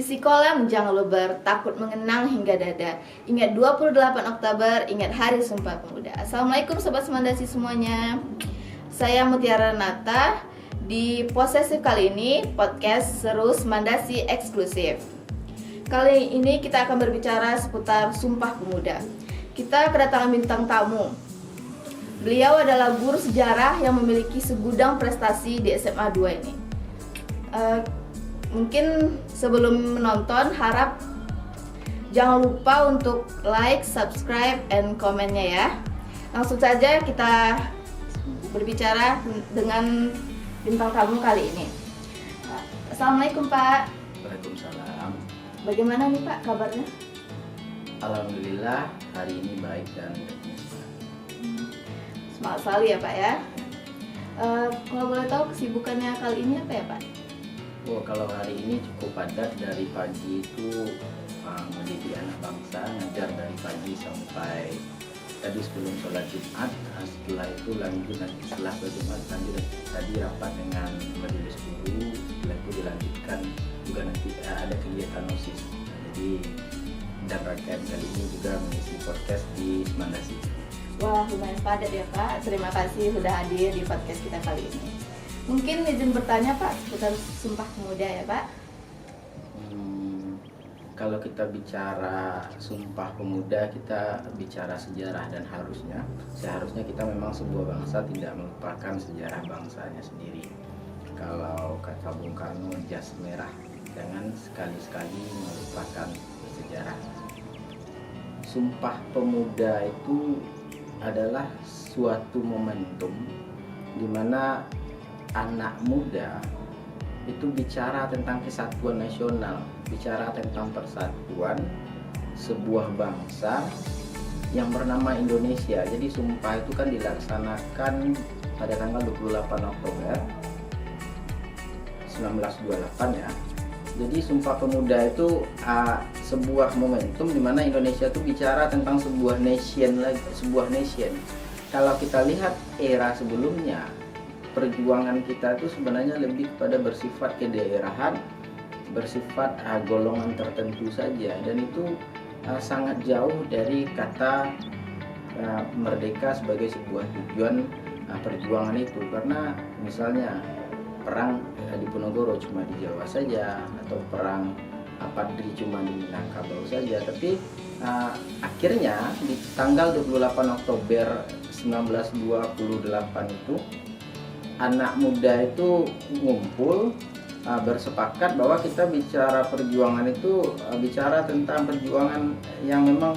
Isi kolam, jangan luber, takut mengenang hingga dada. Ingat 28 Oktober, ingat Hari Sumpah Pemuda. Assalamualaikum Sobat Semandasi semuanya. Saya Mutiara Renata. Di Posesif kali ini, podcast seru Semandasi eksklusif. Kali ini kita akan berbicara seputar Sumpah Pemuda. Kita kedatangan bintang tamu. Beliau adalah guru sejarah yang memiliki segudang prestasi di SMA 2 ini. Mungkin sebelum menonton, harap jangan lupa untuk like, subscribe, and komennya ya. Langsung saja kita berbicara dengan bintang tamu kali ini. Assalamualaikum Pak. Waalaikumsalam. Bagaimana nih Pak kabarnya? Alhamdulillah hari ini baik dan Semangat sekali ya Pak ya. Kalau boleh tahu kesibukannya kali ini apa ya Pak? kalau hari ini cukup padat. Dari pagi itu mendidik anak bangsa, ngajar dari pagi sampai tadi sebelum sholat Jumat. Setelah itu lanjut nanti setelah sholat Jumat lanjut tadi rapat dengan majelis guru. Setelah itu dilanjutkan juga nanti ada kegiatan OSIS. Jadi dan rangkaian kali ini juga mengisi podcast di Semandasi. Wah, lumayan padat ya Pak. Terima kasih sudah hadir di podcast kita kali ini. Mungkin izin bertanya Pak seputar Sumpah Pemuda ya Pak. Kalau kita bicara Sumpah Pemuda, kita bicara sejarah dan seharusnya kita memang sebuah bangsa tidak melupakan sejarah bangsanya sendiri. Kalau kata Bung Karno, jas merah, jangan sekali-sekali melupakan sejarah. Sumpah Pemuda itu adalah suatu momentum di mana anak muda itu bicara tentang kesatuan nasional, bicara tentang persatuan sebuah bangsa yang bernama Indonesia. Jadi sumpah itu kan dilaksanakan pada tanggal 28 Oktober 1928 ya. Jadi Sumpah Pemuda itu sebuah momentum di mana Indonesia itu bicara tentang sebuah nation. Kalau kita lihat era sebelumnya, perjuangan kita itu sebenarnya lebih kepada bersifat kedaerahan, bersifat golongan tertentu saja, dan itu sangat jauh dari kata merdeka sebagai sebuah tujuan perjuangan itu. Karena misalnya perang di Ponorogo cuma di Jawa saja, atau perang Padri cuma di Minangkabau saja, tapi akhirnya di tanggal 28 Oktober 1928 itu anak muda itu ngumpul, bersepakat bahwa kita bicara perjuangan itu bicara tentang perjuangan yang memang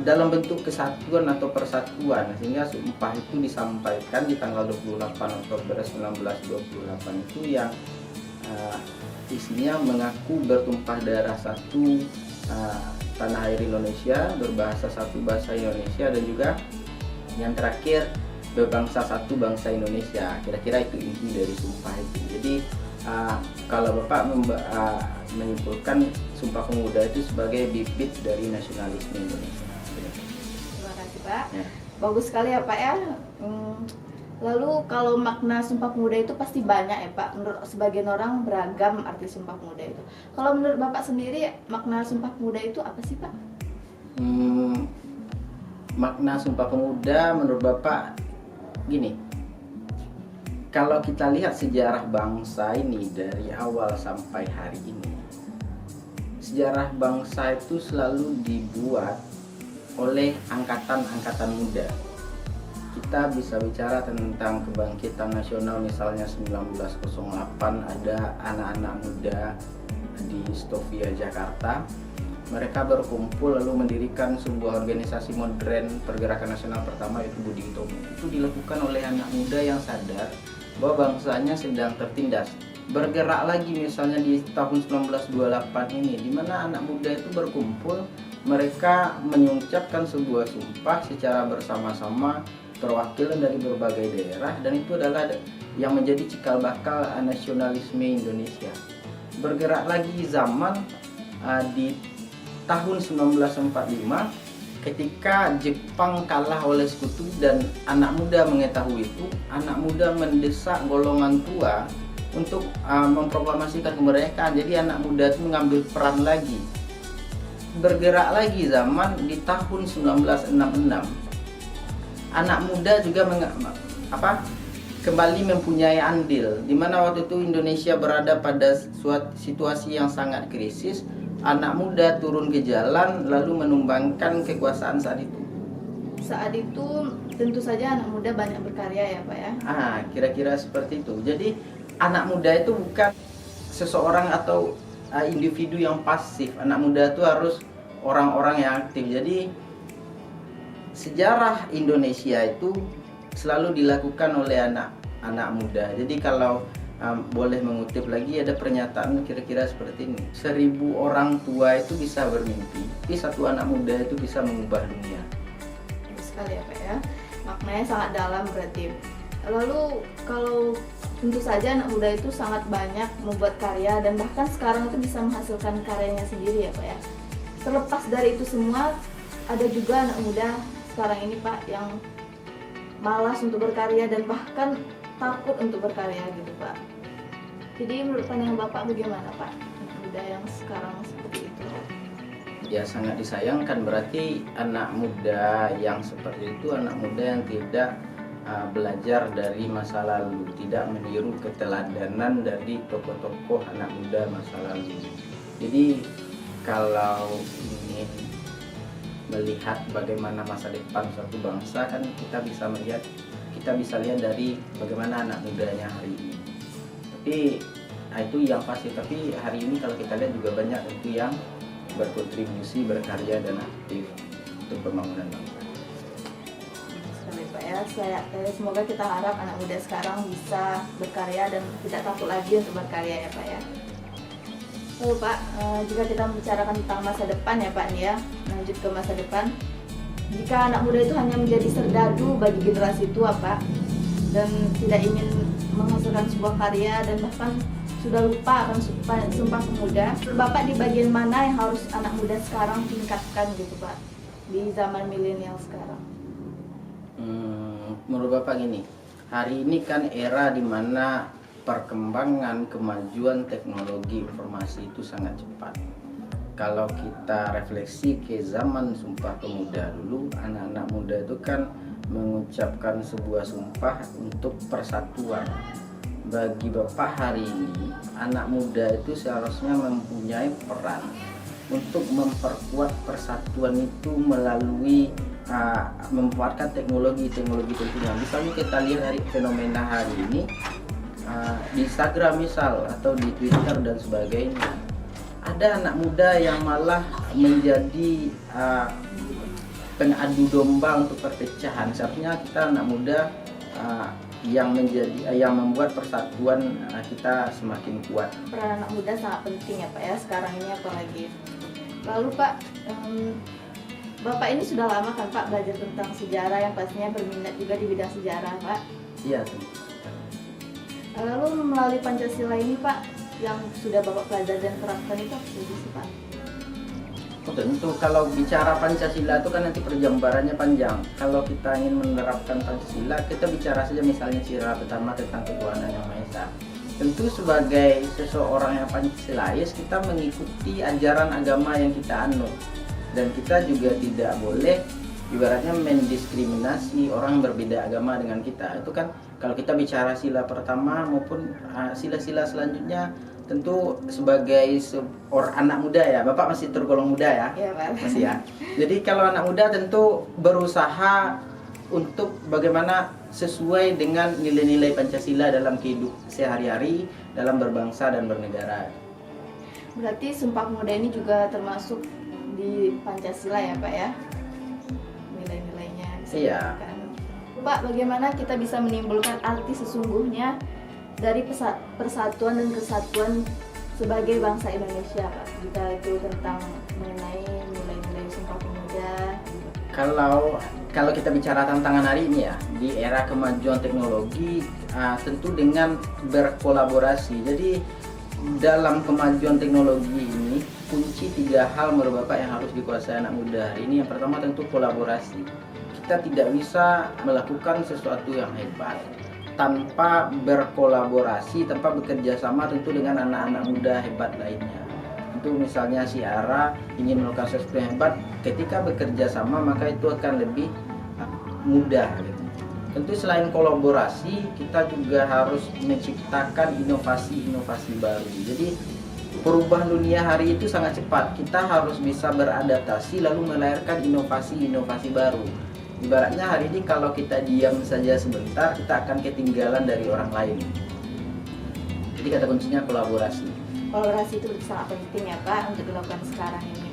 dalam bentuk kesatuan atau persatuan, sehingga sumpah itu disampaikan di tanggal 28 Oktober 1928 itu yang isinya mengaku bertumpah darah satu tanah air Indonesia, berbahasa satu bahasa Indonesia, dan juga yang terakhir berbangsa satu bangsa Indonesia. Kira-kira itu inti dari sumpah itu. Jadi kalau Bapak menyimpulkan Sumpah Pemuda itu sebagai bibit dari nasionalisme Indonesia. Terima kasih Pak. Ya. Bagus sekali ya Pak ya. Lalu kalau makna Sumpah Pemuda itu pasti banyak ya Pak. Menurut sebagian orang beragam arti Sumpah Pemuda itu. Kalau menurut Bapak sendiri makna Sumpah Pemuda itu apa sih Pak? Makna Sumpah Pemuda menurut Bapak gini, kalau kita lihat sejarah bangsa ini dari awal sampai hari ini, sejarah bangsa itu selalu dibuat oleh angkatan-angkatan muda. Kita bisa bicara tentang kebangkitan nasional, misalnya 1908 ada anak-anak muda di Stovia, Jakarta. Mereka berkumpul lalu mendirikan sebuah organisasi modern pergerakan nasional pertama, yaitu Budi Utomo. Itu dilakukan oleh anak muda yang sadar bahwa bangsanya sedang tertindas. Bergerak lagi misalnya di tahun 1928 ini, di mana anak muda itu berkumpul, mereka mengucapkan sebuah sumpah secara bersama-sama, perwakilan dari berbagai daerah, dan itu adalah yang menjadi cikal bakal nasionalisme Indonesia. Bergerak lagi zaman di tahun 1945 ketika Jepang kalah oleh sekutu dan anak muda mengetahui itu, anak muda mendesak golongan tua untuk memproklamasikan kemerdekaan. Jadi anak muda itu mengambil peran lagi, bergerak lagi. Zaman di tahun 1966 anak muda juga kembali mempunyai andil, di mana waktu itu Indonesia berada pada suatu situasi yang sangat krisis. Anak muda turun ke jalan lalu menumbangkan kekuasaan saat itu. Saat itu tentu saja anak muda banyak berkarya ya Pak ya. Kira-kira seperti itu. Jadi anak muda itu bukan seseorang atau individu yang pasif. Anak muda itu harus orang-orang yang aktif. Jadi sejarah Indonesia itu selalu dilakukan oleh anak muda. Jadi kalau boleh mengutip lagi, ada pernyataan kira-kira seperti ini: 1000 orang tua itu bisa bermimpi, tapi satu anak muda itu bisa mengubah dunia. Sekali ya Pak ya, maknanya sangat dalam berarti. Lalu kalau tentu saja anak muda itu sangat banyak membuat karya dan bahkan sekarang itu bisa menghasilkan karyanya sendiri ya Pak ya. Terlepas dari itu semua, ada juga anak muda sekarang ini Pak yang malas untuk berkarya dan bahkan takut untuk berkarya gitu Pak. Jadi menurut pandangan Bapak bagaimana Pak anak muda yang sekarang seperti itu? Ya sangat disayangkan, berarti anak muda yang seperti itu anak muda yang tidak belajar dari masa lalu, tidak meniru keteladanan dari tokoh-tokoh anak muda masa lalu. Jadi kalau ingin melihat bagaimana masa depan suatu bangsa, kan kita bisa lihat dari bagaimana anak mudanya hari ini. Tapi itu yang pasti. Tapi hari ini kalau kita lihat juga banyak itu yang berkontribusi, berkarya dan aktif untuk pembangunan bangsa. Sekali Pak ya, semoga kita harap anak muda sekarang bisa berkarya dan tidak takut lagi untuk berkarya ya Pak ya. Lalu Pak, jika kita membicarakan tentang masa depan ya Pak nih ya, lanjut ke masa depan. Jika anak muda itu hanya menjadi serdadu bagi generasi tua Pak, dan tidak ingin menghasilkan sebuah karya dan bahkan sudah lupa akan Sumpah Pemuda, Bapak di bagian mana yang harus anak muda sekarang tingkatkan gitu Pak di zaman milenial sekarang? Menurut Bapak gini, hari ini kan era di mana perkembangan kemajuan teknologi informasi itu sangat cepat. Kalau kita refleksi ke zaman Sumpah Pemuda dulu, anak-anak muda itu kan mengucapkan sebuah sumpah untuk persatuan. Bagi Bapak hari ini, anak muda itu seharusnya mempunyai peran untuk memperkuat persatuan itu melalui memanfaatkan teknologi tentunya. Misalnya kita lihat dari fenomena hari ini di Instagram misal atau di Twitter dan sebagainya, ada anak muda yang malah menjadi pengadu domba untuk perpecahan. Seharusnya kita anak muda yang membuat persatuan kita semakin kuat. Peran anak muda sangat penting ya Pak ya sekarang ini apalagi. Lalu Pak, Bapak ini sudah lama kan Pak belajar tentang sejarah, yang pastinya berminat juga di bidang sejarah Pak. Iya tentu. Lalu melalui Pancasila ini Pak, yang sudah Bapak pelajari dan terapkan itu apa sih Pak? Oh, tentu kalau bicara Pancasila itu kan nanti perjambarannya panjang. Kalau kita ingin menerapkan Pancasila, kita bicara saja misalnya sila pertama tentang ketuhanan yang Maha Esa. Tentu sebagai seseorang yang Pancasilais, kita mengikuti ajaran agama yang kita anut, dan kita juga tidak boleh ibaratnya mendiskriminasi orang yang berbeda agama dengan kita. Itu kan kalau kita bicara sila pertama maupun sila-sila selanjutnya, tentu sebagai seorang anak muda ya, Bapak masih tergolong muda ya? Iya Pak. Masih ya. Jadi kalau anak muda tentu berusaha untuk bagaimana sesuai dengan nilai-nilai Pancasila dalam kehidupan sehari-hari, dalam berbangsa dan bernegara. Berarti Sumpah Pemuda ini juga termasuk di Pancasila ya Pak ya? Nilai-nilainya bisa Iya. dikatakan. Pak, bagaimana kita bisa menimbulkan arti sesungguhnya dari persatuan dan kesatuan sebagai bangsa Indonesia Pak? Jika itu tentang mengenai nilai-nilai Sumpah Pemuda. Kalau kita bicara tantangan hari ini ya, di era kemajuan teknologi, tentu dengan berkolaborasi. Jadi dalam kemajuan teknologi ini, kunci 3 hal menurut Bapak yang harus dikuasai anak muda hari ini. Yang pertama tentu kolaborasi. Kita tidak bisa melakukan sesuatu yang hebat tanpa berkolaborasi, tanpa bekerja sama tentu dengan anak-anak muda hebat lainnya. Tentu misalnya si Ara ingin melakukan sesuatu yang hebat, ketika bekerja sama maka itu akan lebih mudah gitu. Tentu selain kolaborasi, kita juga harus menciptakan inovasi-inovasi baru. Jadi perubahan dunia hari itu sangat cepat. Kita harus bisa beradaptasi lalu melahirkan inovasi-inovasi baru. Ibaratnya hari ini kalau kita diam saja sebentar, kita akan ketinggalan dari orang lain. Jadi kata kuncinya kolaborasi. Kolaborasi itu sangat penting ya Pak untuk dilakukan sekarang ini.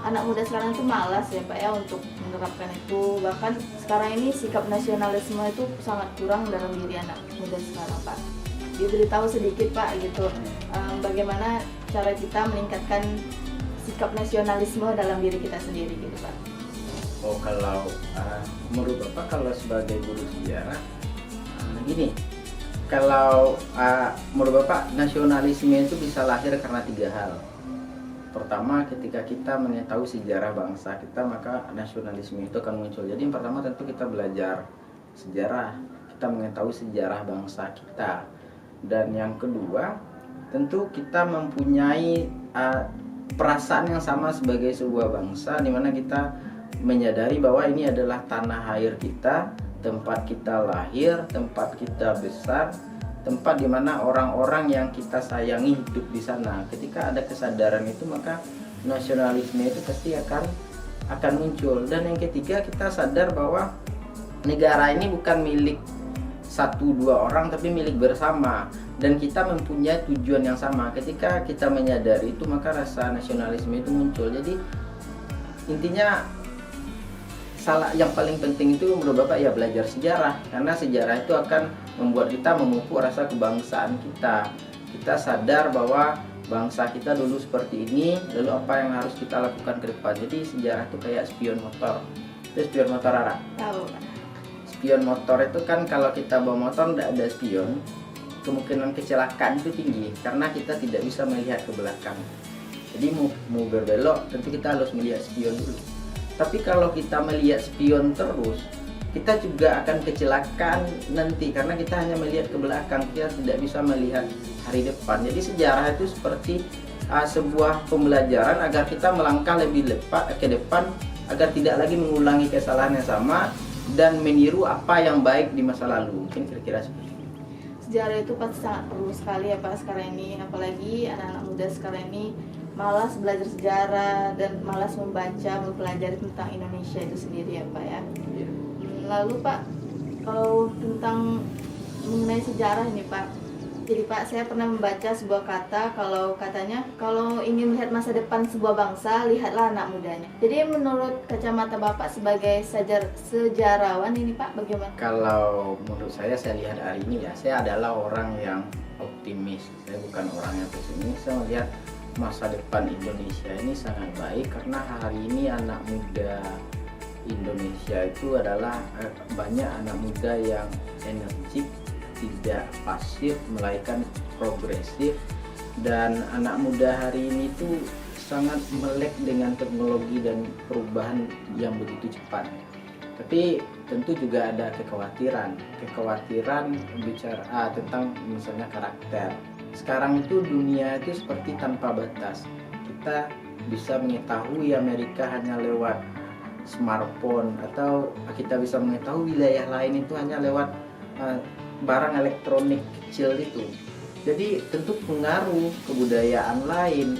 Anak muda sekarang itu malas ya Pak ya untuk menerapkan itu. Bahkan sekarang ini sikap nasionalisme itu sangat kurang dalam diri anak muda sekarang Pak. Diberitahu sedikit Pak gitu, bagaimana cara kita meningkatkan sikap nasionalisme dalam diri kita sendiri gitu Pak. Oh, kalau menurut Bapak kalau sebagai guru sejarah gini, kalau menurut Bapak nasionalisme itu bisa lahir karena 3 hal. Pertama, ketika kita mengetahui sejarah bangsa kita, maka nasionalisme itu akan muncul. Jadi yang pertama tentu kita belajar sejarah, kita mengetahui sejarah bangsa kita. Dan yang kedua, tentu kita mempunyai perasaan yang sama sebagai sebuah bangsa, di mana kita menyadari bahwa ini adalah tanah air kita, tempat kita lahir, tempat kita besar, tempat di mana orang-orang yang kita sayangi hidup di sana. Ketika ada kesadaran itu, maka nasionalisme itu pasti akan muncul. Dan yang ketiga, kita sadar bahwa negara ini bukan milik 1-2 orang, tapi milik bersama, dan kita mempunyai tujuan yang sama. Ketika kita menyadari itu, maka rasa nasionalisme itu muncul. Jadi intinya yang paling penting itu menurut Bapak ya belajar sejarah, karena sejarah itu akan membuat kita memupuk rasa kebangsaan kita. Kita sadar bahwa bangsa kita dulu seperti ini, lalu apa yang harus kita lakukan ke depan. Jadi sejarah itu kayak spion motor. Itu spion motor Ara? Tahu Pak. Spion motor itu kan kalau kita bawa motor tidak ada spion, kemungkinan kecelakaan itu tinggi karena kita tidak bisa melihat ke belakang. Jadi mau berbelok tentu kita harus melihat spion dulu. Tapi kalau kita melihat spion terus, kita juga akan kecelakaan nanti karena kita hanya melihat ke belakang, kita tidak bisa melihat hari depan. Jadi sejarah itu seperti sebuah pembelajaran agar kita melangkah lebih ke depan, agar tidak lagi mengulangi kesalahan yang sama dan meniru apa yang baik di masa lalu. Mungkin kira-kira seperti itu. Sejarah itu pasti sangat perlu sekali ya Pak sekarang ini, apalagi anak-anak muda sekarang ini malas belajar sejarah dan malas membaca, mempelajari tentang Indonesia itu sendiri ya Pak ya. Iya. Lalu Pak, kalau tentang mengenai sejarah ini Pak, jadi Pak saya pernah membaca sebuah kata, kalau katanya kalau ingin melihat masa depan sebuah bangsa, lihatlah anak mudanya. Jadi menurut kacamata Bapak sebagai sejarawan ini Pak, bagaimana? Kalau menurut saya lihat hari ini ya, saya adalah orang yang optimis. Saya bukan orang yang pesimis. Saya melihat masa depan Indonesia ini sangat baik karena hari ini anak muda Indonesia itu adalah banyak anak muda yang energik, tidak pasif, melainkan progresif, dan anak muda hari ini tuh sangat melek dengan teknologi dan perubahan yang begitu cepat. Tapi tentu juga ada kekhawatiran bicara tentang misalnya karakter. Sekarang itu dunia itu seperti tanpa batas. Kita bisa mengetahui Amerika hanya lewat smartphone, atau kita bisa mengetahui wilayah lain itu hanya lewat barang elektronik kecil itu. Jadi tentu pengaruh kebudayaan lain,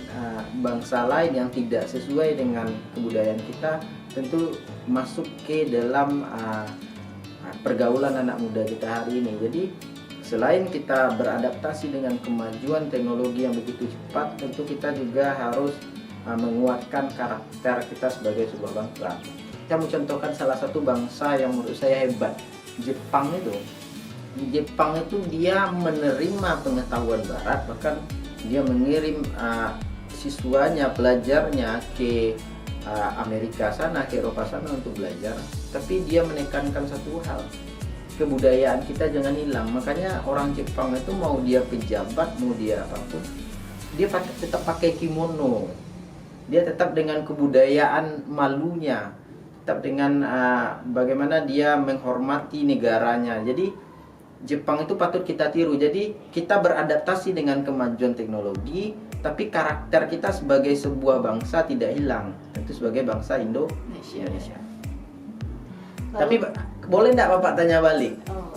bangsa lain yang tidak sesuai dengan kebudayaan kita tentu masuk ke dalam pergaulan anak muda kita hari ini. Jadi selain kita beradaptasi dengan kemajuan teknologi yang begitu cepat, tentu kita juga harus menguatkan karakter kita sebagai sebuah bangsa. Kita mencontohkan salah satu bangsa yang menurut saya hebat, Jepang itu. Jepang itu dia menerima pengetahuan barat, bahkan dia mengirim siswanya, pelajarnya ke Amerika sana, ke Eropa sana untuk belajar. Tapi dia menekankan satu hal, kebudayaan kita jangan hilang. Makanya orang Jepang itu mau dia pejabat, mau dia apapun, dia tetap pakai kimono. Dia tetap dengan kebudayaan malunya, tetap dengan bagaimana dia menghormati negaranya. Jadi Jepang itu patut kita tiru. Jadi kita beradaptasi dengan kemajuan teknologi, tapi karakter kita sebagai sebuah bangsa tidak hilang, tentu sebagai bangsa Indonesia. Tapi boleh nggak Bapak tanya balik? Oh,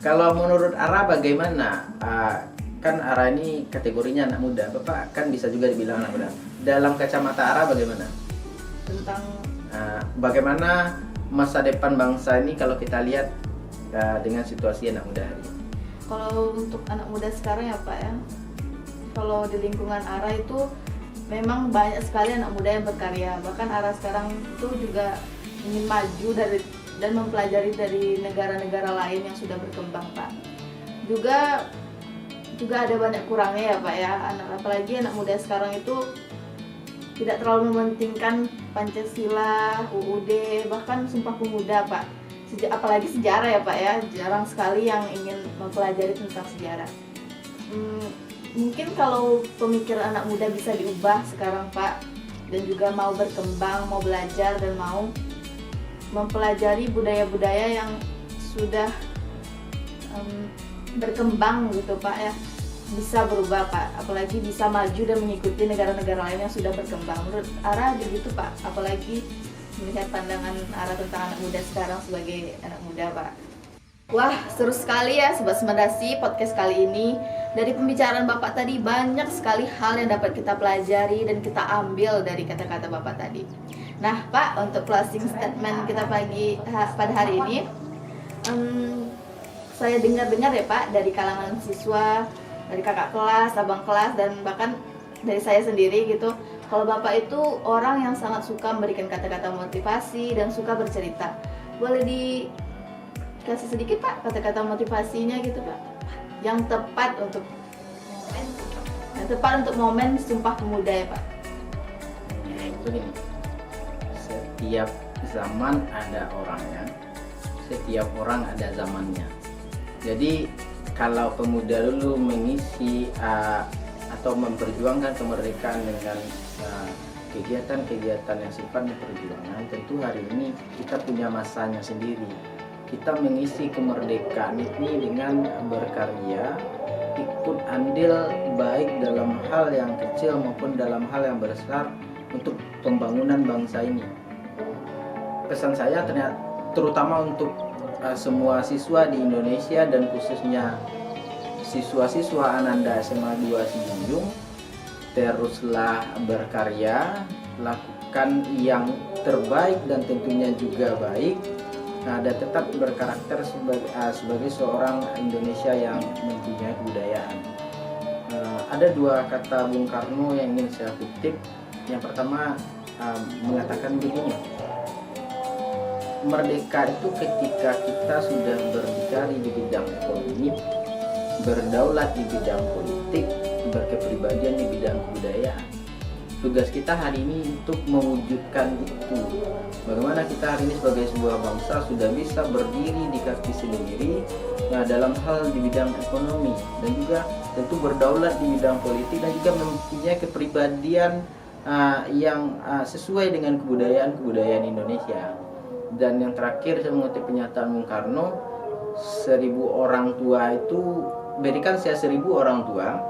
Kalau menurut Ara bagaimana? Kan Ara ini kategorinya anak muda, Bapak kan bisa juga dibilang anak muda. Dalam kacamata Ara bagaimana? tentang Bagaimana masa depan bangsa ini kalau kita lihat dengan situasi anak muda hari ini? kalau untuk anak muda sekarang ya Pak ya, kalau di lingkungan ARA itu memang banyak sekali anak muda yang berkarya. Bahkan ARA sekarang itu juga ingin maju dan mempelajari dari negara-negara lain yang sudah berkembang Pak. Juga ada banyak kurangnya ya Pak ya, apalagi anak muda sekarang itu tidak terlalu mementingkan Pancasila, UUD, bahkan Sumpah Pemuda Pak. Apalagi sejarah ya Pak ya, jarang sekali yang ingin mempelajari tentang sejarah. Mungkin kalau pemikiran anak muda bisa diubah sekarang Pak, dan juga mau berkembang, mau belajar dan mau mempelajari budaya-budaya yang sudah berkembang gitu Pak ya, bisa berubah Pak, apalagi bisa maju dan mengikuti negara-negara lain yang sudah berkembang. Menurut Ara begitu Pak, apalagi melihat pandangan Ara tentang anak muda sekarang sebagai anak muda Pak. Wah, seru sekali ya Sobat Semandasi podcast kali ini. Dari pembicaraan Bapak tadi banyak sekali hal yang dapat kita pelajari dan kita ambil dari kata-kata Bapak tadi. Nah Pak, untuk closing statement kita pada hari ini, saya dengar-dengar ya Pak dari kalangan siswa, dari kakak kelas, abang kelas, dan bahkan dari saya sendiri gitu, kalau Bapak itu orang yang sangat suka memberikan kata-kata motivasi dan suka bercerita. Boleh dikasih sedikit Pak kata-kata motivasinya gitu Pak, yang tepat untuk momen Sumpah Pemuda ya Pak. Itu gini, setiap zaman ada orangnya, setiap orang ada zamannya. Jadi kalau pemuda dulu mengisi atau memperjuangkan kemerdekaan dengan kegiatan-kegiatan yang sifatnya perjuangan, tentu hari ini kita punya masanya sendiri. Kita mengisi kemerdekaan ini dengan berkarya, ikut andil baik dalam hal yang kecil maupun dalam hal yang besar untuk pembangunan bangsa ini. Pesan saya terutama untuk semua siswa di Indonesia dan khususnya siswa-siswa Ananda SMA 2 Sijunjung, teruslah berkarya, lakukan yang terbaik dan tentunya juga baik, dan tetap berkarakter sebagai seorang Indonesia yang mempunyai kebudayaan. Ada dua kata Bung Karno yang ingin saya kutip. Yang pertama mengatakan begini, merdeka itu ketika kita sudah berdikari di bidang ekonomi, berdaulat di bidang politik, berkepribadian di bidang kebudayaan. Tugas kita hari ini untuk mewujudkan itu. Bagaimana kita hari ini sebagai sebuah bangsa sudah bisa berdiri di kaki sendiri dalam hal di bidang ekonomi, dan juga tentu berdaulat di bidang politik, dan juga mempunyai kepribadian yang sesuai dengan kebudayaan Indonesia. Dan yang terakhir, saya mengutip pernyataan Bung Karno, 1000 orang tua itu, berikan saya 1000 orang tua,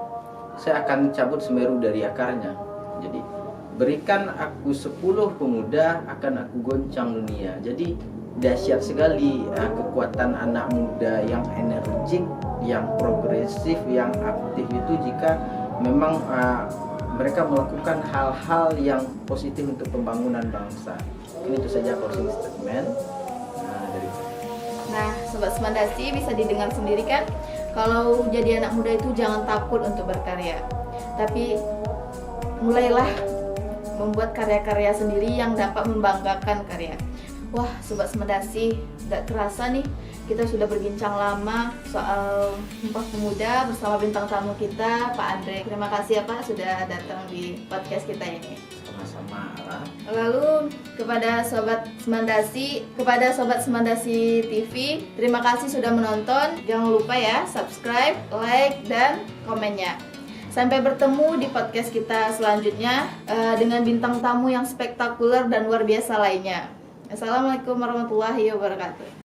saya akan cabut Semeru dari akarnya. Jadi berikan aku 10 pemuda, akan aku goncang dunia. Jadi dahsyat sekali kekuatan anak muda yang energik, yang progresif, yang aktif itu jika memang mereka melakukan hal-hal yang positif untuk pembangunan bangsa. Ini itu saja closing statement dari. Nah, Sobat Semandasi bisa didengar sendiri kan, kalau jadi anak muda itu jangan takut untuk berkarya, tapi mulailah membuat karya-karya sendiri yang dapat membanggakan karya. Wah, Sobat Semandasi, gak terasa nih kita sudah berbincang lama soal Sumpah Pemuda bersama bintang tamu kita, Pak Andre. Terima kasih ya Pak sudah datang di podcast kita ini. Sama-sama. Lalu kepada Sobat Semandasi TV, terima kasih sudah menonton. Jangan lupa ya subscribe, like, dan komennya. Sampai bertemu di podcast kita selanjutnya dengan bintang tamu yang spektakuler dan luar biasa lainnya. Assalamualaikum warahmatullahi wabarakatuh.